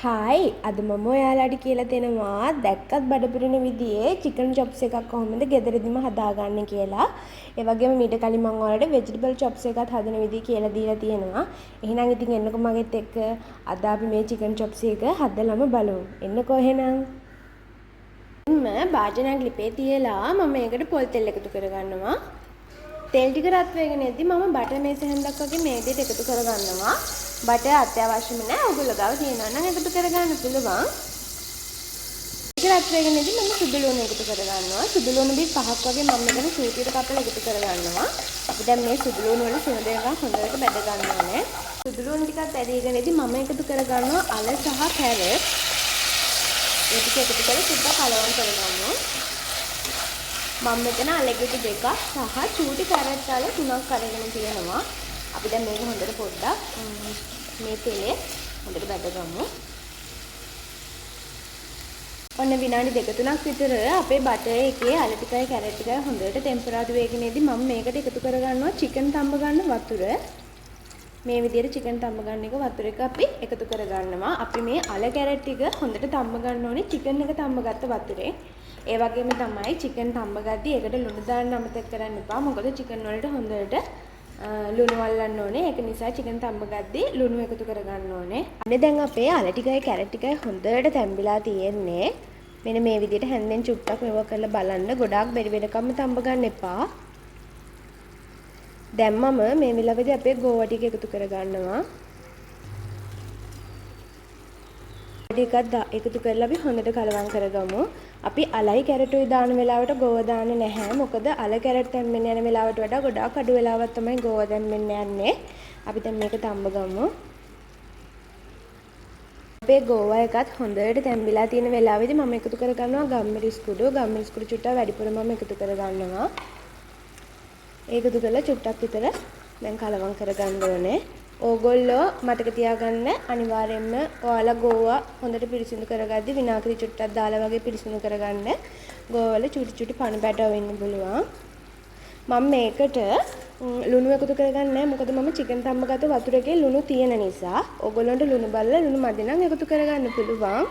Hi අද මම ඔයාලට කියලා දෙනවා දැක්කත් බඩපිරෙන විදිහේ චිකන් චොප්ස් එකක් කොහොමද ගෙදරදිම හදාගන්නේ කියලා. ඒ වගේම මීට කලින් මම ඔයාලට වෙජිටබල් චොප්ස් එකත් හදන විදිහ කියලා දීලා තියෙනවා. එහෙනම් ඉතින් එන්නකෝ මගෙත් එක්ක අද අපි මේ චිකන් චොප්ස් එක හදලම බලමු. එන්නකෝ එහෙනම්. භාජනයක් ලිපේ තියලා මම මේකට පොල් තෙල් එකතු කරගන්නවා. තෙල් ටික රත් වෙගෙන ඉද්දි මම බටර් මේස හැන්දක් වගේ මේ විදිහට එකතු කරගන්නවා. බටර් අත්‍යවශ්‍යම නැහැ. ඔයගොල්ලෝ ගාව තියෙනවා නම් එකතු කරගන්න පුළුවන්. ටික රත් වෙගෙන ඉද්දි මම සුදු ලුණු එකතු කරගන්නවා. සුදු ලුණු බිස් 5ක් වගේ මම මෙතන චූටියට කපලා එකතු කරගන්නවා. අපි දැන් මේ සුදු ලුණු වල සුවඳ එක හොඳට බැද ගන්න ඕනේ. සුදු ලුණු ටිකත් ඇදීගෙන ඉද්දි මම එකතු කරගන්නවා අල සහ කැරට්. ඒ ටික එකතු කරලා සුද්දා කලවම් කරගන්නවා. මම මෙතන අලගෙඩි දෙකක් සහ චූටි කැරට් වල 3ක් අරගෙන තියෙනවා. අපි දැන් මේක හොඳට පොඩ්ඩක් මේ තෙලේ හොඳට බැදගමු. ඔන්න විනාඩි 2-3ක් විතර අපේ බටර් එකේ අල ටිකයි කැරට් ටිකයි හොඳට ටෙම්පරාදු වෙගෙන ඉදි මම මේකට එකතු කරගන්නවා චිකන් තම්බ ගන්න වතුර. මේ විදිහට චිකන් තම්බ ගන්න එක වතුර එක අපි එකතු කරගන්නවා. අපි මේ අල කැරට් ටික හොඳට තම්බ ගන්න ඕනේ චිකන් එක තම්බ ගත්ත වතුරේ. ඒ වගේම තමයි චිකන් තම්බ ගද්දී ඒකට ලුණු දාන්න අමතක කරන්න එපා. මොකද චිකන් වලට හොඳට ලුණු වල්ලන්න ඕනේ. ඒක නිසා චිකන් තම්බ ගද්දී ලුණු එකතු කරගන්න ඕනේ. අනේ දැන් අපේ අල ටිකයි කැරට් ටිකයි හොඳට තැම්බිලා තියෙන්නේ. මෙන්න මේ විදිහට හැන්දෙන් චුට්ටක් මෙව කරලා බලන්න. ගොඩාක් බැරි වෙනකම්ම තම්බ ගන්න එපා. දැන් මම මේ විලවදී අපේ ගෝවා ටික එකතු කරගන්නවා. ටිකක් එකතු කරලා අපි හොඳට කලවම් කරගමු. අපි අලයි කැරටුයි දාන වෙලාවට ගෝවා දාන්නේ නැහැ. මොකද අල කැරට් දැම්මෙන් යන වෙලාවට වඩා ගොඩාක් අඩු වෙලාවක් තමයි ගෝවා දැම්මෙන් යන්නේ. අපි දැන් මේක තම්බ ගමු. අපේ ගෝවා එකත් හොඳට තැම්බිලා තියෙන වෙලාවෙදී මම එකතු කරගන්නවා ගම්මිරිස් කුඩු. ගම්මිරිස් කුඩු චුට්ටක් වැඩිපුර මම එකතු කරගන්නවා. ඒකතු කරලා චුට්ටක් විතර දැන් කලවම් කරගන්න ඕනේ. ඕගොල්ලෝ මතක තියාගන්න අනිවාර්යයෙන්ම ඔයාලා ගෝවා හොඳට පිරිසිදු කරගද්දි විනාගිරි චුට්ටක් දාලා වගේ පිරිසිදු කරගන්න. ගෝවා වල චුටි චුටි පණ පැටව වෙන්න පුළුවන්. මම මේකට ලුණු එකතු කරගන්නේ නැහැ. මොකද මම චිකන් තම්බ ගත්ත වතුර එකේ ලුණු තියෙන නිසා. ඕගොල්ලන්ට ලුණු බලලා ලුණු මදි නම් එකතු කරගන්න පුළුවන්.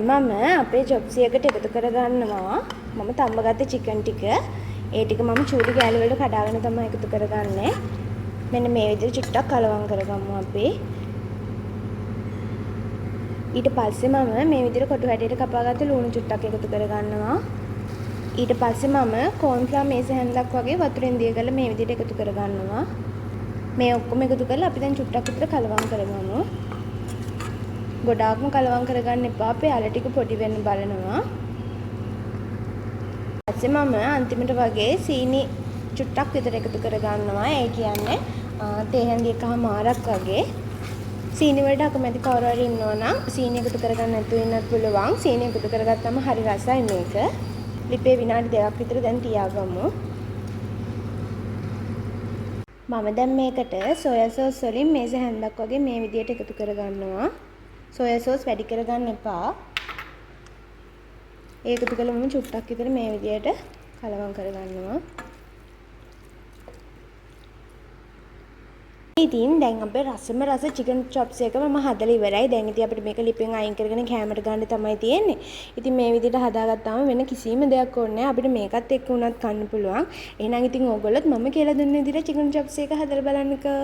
මම අපේ චොප්සි එකට එකතු කරගන්නවා. මම තම්බ ගත්ත චිකන් ටික. ඒ ටික මම චූටි කෑලි වලට කඩාගෙන තමයි එකතු කරගන්නේ. මෙන්න මේ විදිහට චුට්ටක් කලවම් කරගමු අපි. ඊට පස්සේ මම මේ විදිහට කොටු හැටියට කපාගත්ත ලුණු චුට්ටක් එකතු කරගන්නවා. ඊට පස්සේ මම කෝන්ෆ්ලවර් මේස හැන්දක් වගේ වතුරෙන් දිය කරලා මේ විදිහට එකතු කරගන්නවා. මේ ඔක්කොම එකතු කරලා අපි දැන් චුට්ටක් විතර කලවම් කරගමු. ගොඩාක්ම කලවම් කරගන්න එපා. අපේ අල ටික පොඩි වෙන්න බලනවා. ඊපස්සේ මම අන්තිමට වගේ සීනි චුට්ටක් විතර එකතු කරගන්නවා. ඒ කියන්නේ තේ හැඳි එකමාරක් වගේ. සීනි වලට අකමැති කවුරු හරි ඉන්නවා නම් සීනි එකතු කරගන්න නැතුව ඉන්නත් පුළුවන්. සීනි එකතු කරගත්තම හරි රසයි මේක. ලිපේ විනාඩි 2ක් විතර දැන් තියාගමු. මම දැන් මේකට සෝයා සෝස් වලින් මේස හැන්දක් වගේ මේ විදිහට එකතු කරගන්නවා. සෝයා සෝස් වැඩි කරගන්න එපා. ඒකතු කළා මම චුට්ටක් විතර මේ විදිහට කලවම් කරගන්නවා. ඉතින් දැන් අපේ රසම රස චිකන් චොප්ස් එක මම හදලා ඉවරයි. දැන් ඉතින් අපිට මේක ලිපෙන් අයින් කරගෙන කැමරට ගන්න තමයි තියෙන්නේ. ඉතින් මේ විදිහට හදාගත්තාම වෙන කිසිම දෙයක් ඕනේ නැහැ. අපිට මේකත් එක්ක උනත් කන්න පුළුවන්. එහෙනම් ඉතින් ඕගොල්ලොත් මම කියලා දුන්න විදිහට චිකන් චොප්ස් එක හදලා බලන්නකෝ.